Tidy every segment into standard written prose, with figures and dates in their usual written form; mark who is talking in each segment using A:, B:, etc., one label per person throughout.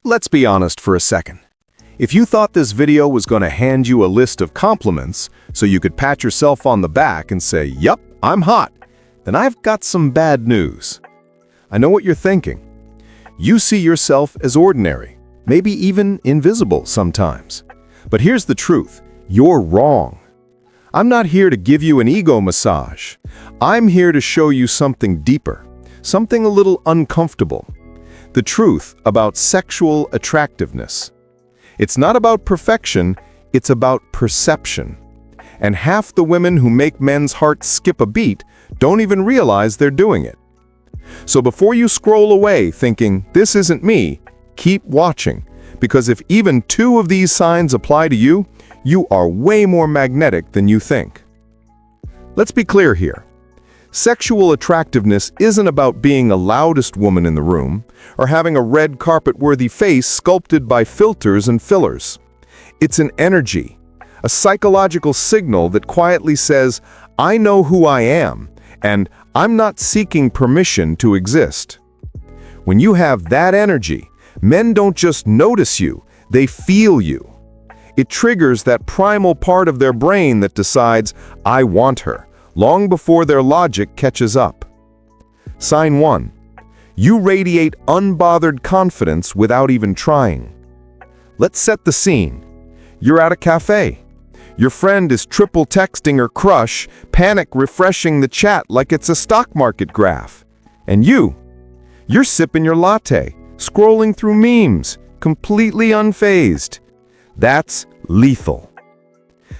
A: Let's be honest for a second. If you thought this video was going to hand you a list of compliments so you could pat yourself on the back and say, "Yup, I'm hot," then I've got some bad news. I know what you're thinking. You see yourself as ordinary, maybe even invisible sometimes. But here's the truth. You're wrong. I'm not here to give you an ego massage. I'm here to show you something deeper, something a little uncomfortable. The truth about sexual attractiveness. It's not about perfection, it's about perception. And half the women who make men's hearts skip a beat don't even realize they're doing it. So before you scroll away thinking, "This isn't me," keep watching, because if even 2 of these signs apply to you, you are way more magnetic than you think. Let's be clear here. Sexual attractiveness isn't about being the loudest woman in the room or having a red carpet-worthy face sculpted by filters and fillers. It's an energy, a psychological signal that quietly says, "I know who I am, and I'm not seeking permission to exist." When you have that energy, men don't just notice you, they feel you. It triggers that primal part of their brain that decides, "I want her," long before their logic catches up. Sign 1. You radiate unbothered confidence without even trying. Let's set the scene. You're at a cafe. Your friend is triple texting her crush, panic refreshing the chat like it's a stock market graph. And you're sipping your latte, scrolling through memes, completely unfazed. That's lethal.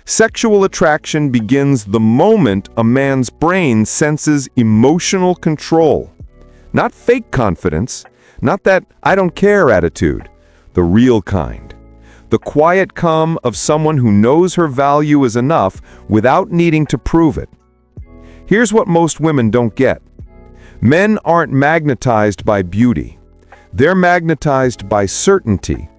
A: Sexual attraction begins the moment a man's brain senses emotional control. Not fake confidence, not that "I don't care" attitude, the real kind. The quiet calm of someone who knows her value is enough without needing to prove it. Here's what most women don't get. Men aren't magnetized by beauty. They're magnetized by certainty.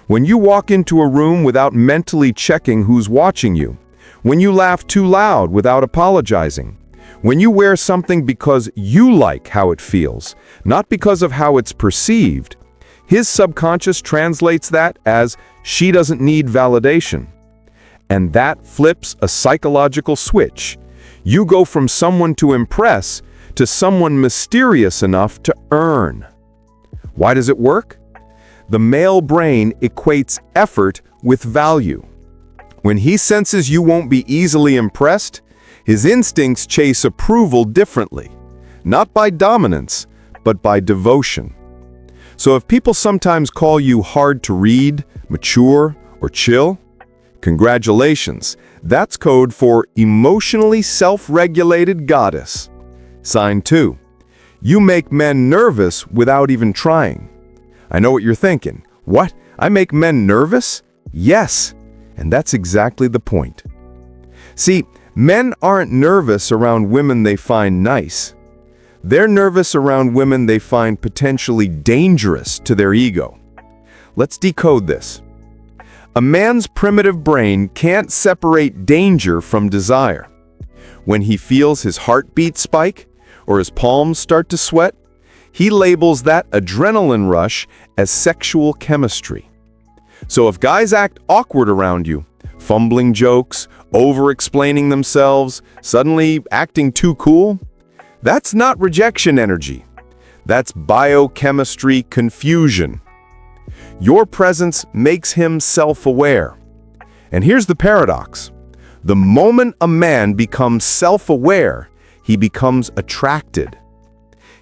A: When you walk into a room without mentally checking who's watching you, when you laugh too loud without apologizing, when you wear something because you like how it feels, not because of how it's perceived, his subconscious translates that as "she doesn't need validation." And that flips a psychological switch. You go from someone to impress to someone mysterious enough to earn. Why does it work? The male brain equates effort with value. When he senses you won't be easily impressed, his instincts chase approval differently, not by dominance, but by devotion. So if people sometimes call you hard to read, mature, or chill, congratulations, that's code for emotionally self-regulated goddess. Sign 2. You make men nervous without even trying. I know what you're thinking. What? I make men nervous? Yes, and that's exactly the point. See, men aren't nervous around women they find nice. They're nervous around women they find potentially dangerous to their ego. Let's decode this. A man's primitive brain can't separate danger from desire. When he feels his heartbeat spike or his palms start to sweat, he labels that adrenaline rush as sexual chemistry. So if guys act awkward around you, fumbling jokes, over-explaining themselves, suddenly acting too cool, that's not rejection energy. That's biochemistry confusion. Your presence makes him self-aware. And here's the paradox. The moment a man becomes self-aware, he becomes attracted.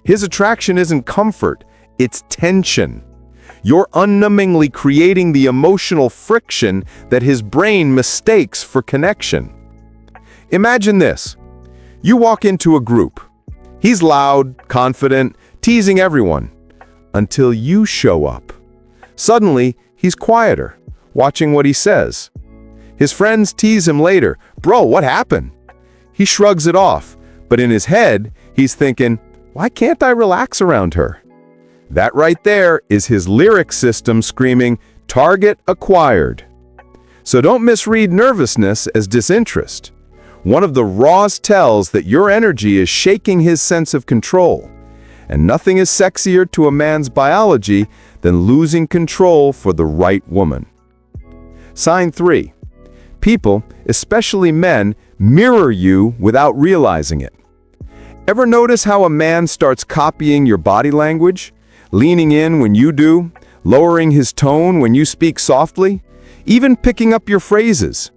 A: His attraction isn't comfort, it's tension. You're unnumbingly creating the emotional friction that his brain mistakes for connection. Imagine this. You walk into a group. He's loud, confident, teasing everyone, until you show up. Suddenly, he's quieter, watching what he says. His friends tease him later, "Bro, what happened?" He shrugs it off, but in his head, he's thinking, "Why can't I relax around her?" That right there is his lyric system screaming, "Target acquired." So don't misread nervousness as disinterest. One of the rawest tells that your energy is shaking his sense of control. And nothing is sexier to a man's biology than losing control for the right woman. Sign 3. People, especially men, mirror you without realizing it. Ever notice how a man starts copying your body language, leaning in when you do, lowering his tone when you speak softly, even picking up your phrases?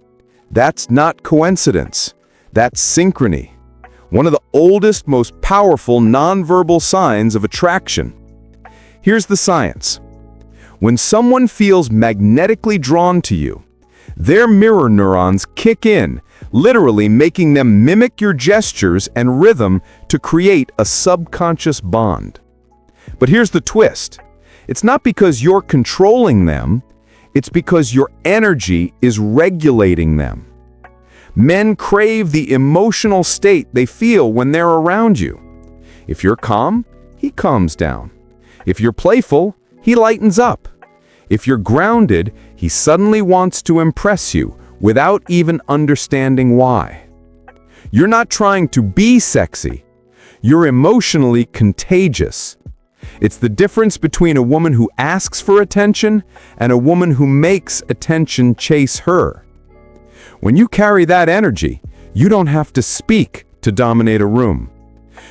A: That's not coincidence. That's synchrony. One of the oldest, most powerful nonverbal signs of attraction. Here's the science. When someone feels magnetically drawn to you, their mirror neurons kick in, literally making them mimic your gestures and rhythm to create a subconscious bond. But here's the twist. It's not because you're controlling them, it's because your energy is regulating them. Men crave the emotional state they feel when they're around you. If you're calm, he calms down. If you're playful, he lightens up. If you're grounded, he suddenly wants to impress you without even understanding why. You're not trying to be sexy. You're emotionally contagious. It's the difference between a woman who asks for attention and a woman who makes attention chase her. When you carry that energy, you don't have to speak to dominate a room.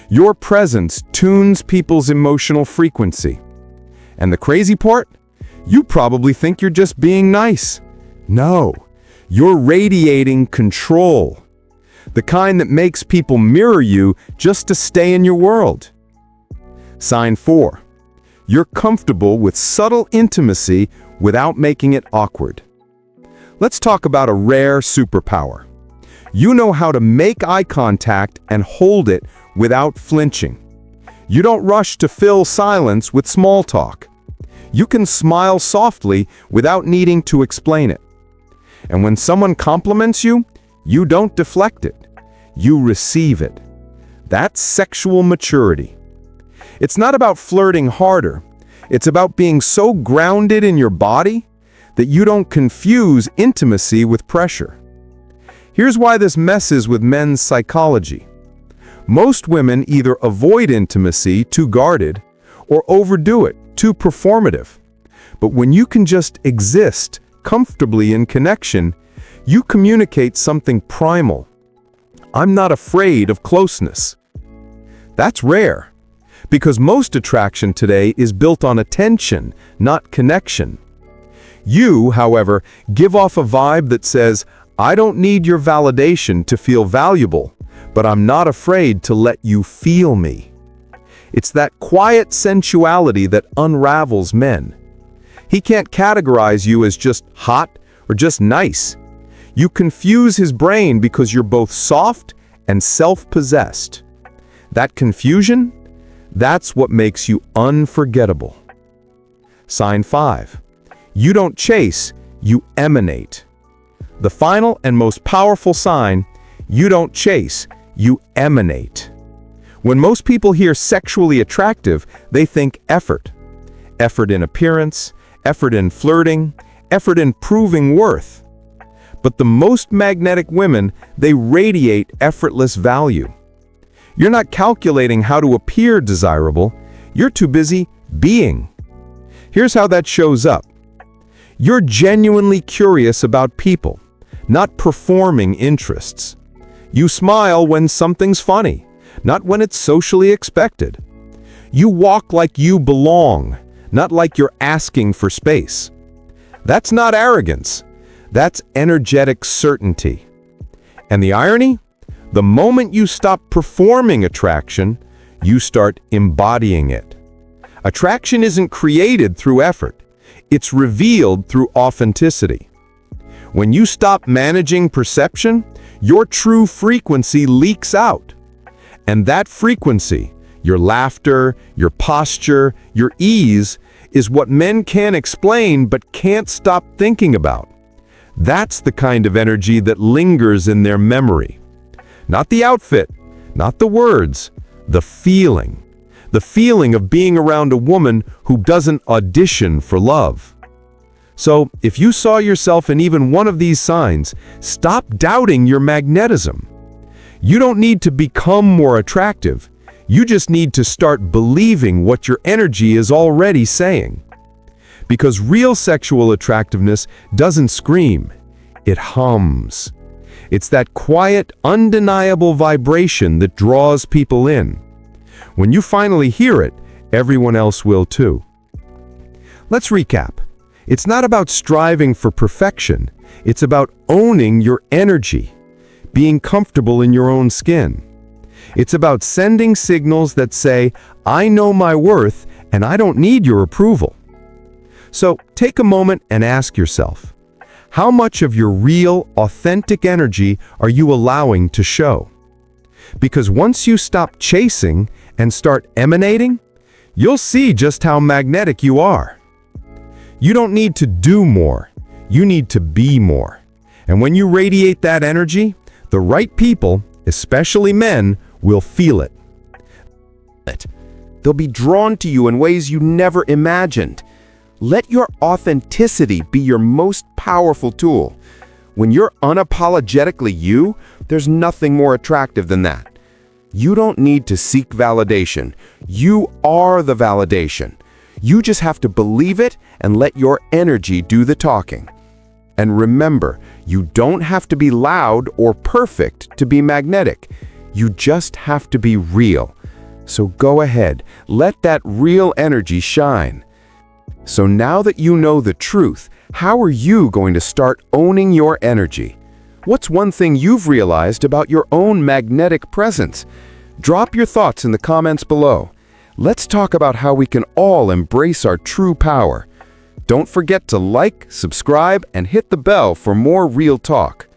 A: Your presence tunes people's emotional frequency. And the crazy part? You probably think you're just being nice. No, you're radiating control. The kind that makes people mirror you just to stay in your world. Sign 4. You're comfortable with subtle intimacy without making it awkward. Let's talk about a rare superpower. You know how to make eye contact and hold it without flinching. You don't rush to fill silence with small talk. You can smile softly without needing to explain it. And when someone compliments you, you don't deflect it. You receive it. That's sexual maturity. It's not about flirting harder. It's about being so grounded in your body that you don't confuse intimacy with pressure. Here's why this messes with men's psychology. Most women either avoid intimacy, too guarded, or overdo it, too performative. But when you can just exist comfortably in connection, you communicate something primal. I'm not afraid of closeness. That's rare, because most attraction today is built on attention, not connection. You, however, give off a vibe that says, I don't need your validation to feel valuable, but I'm not afraid to let you feel me. It's that quiet sensuality that unravels men. He can't categorize you as just hot or just nice. You confuse his brain because you're both soft and self-possessed. That confusion, that's what makes you unforgettable. Sign 5. You don't chase, you emanate. The final and most powerful sign, you don't chase, you emanate. When most people hear sexually attractive, they think effort. Effort in appearance, effort in flirting, effort in proving worth. But the most magnetic women, they radiate effortless value. You're not calculating how to appear desirable, you're too busy being. Here's how that shows up. You're genuinely curious about people, not performing interests. You smile when something's funny, not when it's socially expected. You walk like you belong, not like you're asking for space. That's not arrogance. That's energetic certainty. And the irony? The moment you stop performing attraction, you start embodying it. Attraction isn't created through effort. It's revealed through authenticity. When you stop managing perception, your true frequency leaks out. And that frequency, your laughter, your posture, your ease, is what men can't explain but can't stop thinking about. That's the kind of energy that lingers in their memory. Not the outfit, not the words, the feeling. The feeling of being around a woman who doesn't audition for love. So, if you saw yourself in even one of these signs, stop doubting your magnetism. You don't need to become more attractive. You just need to start believing what your energy is already saying.
B: Because real sexual attractiveness doesn't scream, it hums. It's that quiet, undeniable vibration that draws people in. When you finally hear it, everyone else will too. Let's recap. It's not about striving for perfection. It's about owning your energy, being comfortable in your own skin. It's about sending signals that say, I know my worth and I don't need your approval. So take a moment and ask yourself, how much of your real, authentic energy are you allowing to show? Because once you stop chasing and start emanating, you'll see just how magnetic you are. You don't need to do more. You need to be more. And when you radiate that energy, the right people, especially men, will feel it.
A: They'll be drawn to you in ways you never imagined. Let your authenticity be your most powerful tool. When you're unapologetically you, there's nothing more attractive than that. You don't need to seek validation. You are the validation. You just have to believe it and let your energy do the talking. And remember, you don't have to be loud or perfect to be magnetic. You just have to be real. So go ahead, let that real energy shine. So now that you know the truth, how are you going to start owning your energy? What's one thing you've realized about your own magnetic presence? Drop your thoughts in the comments below. Let's talk about how we can all embrace our true power. Don't forget to like, subscribe, and hit the bell for more real talk.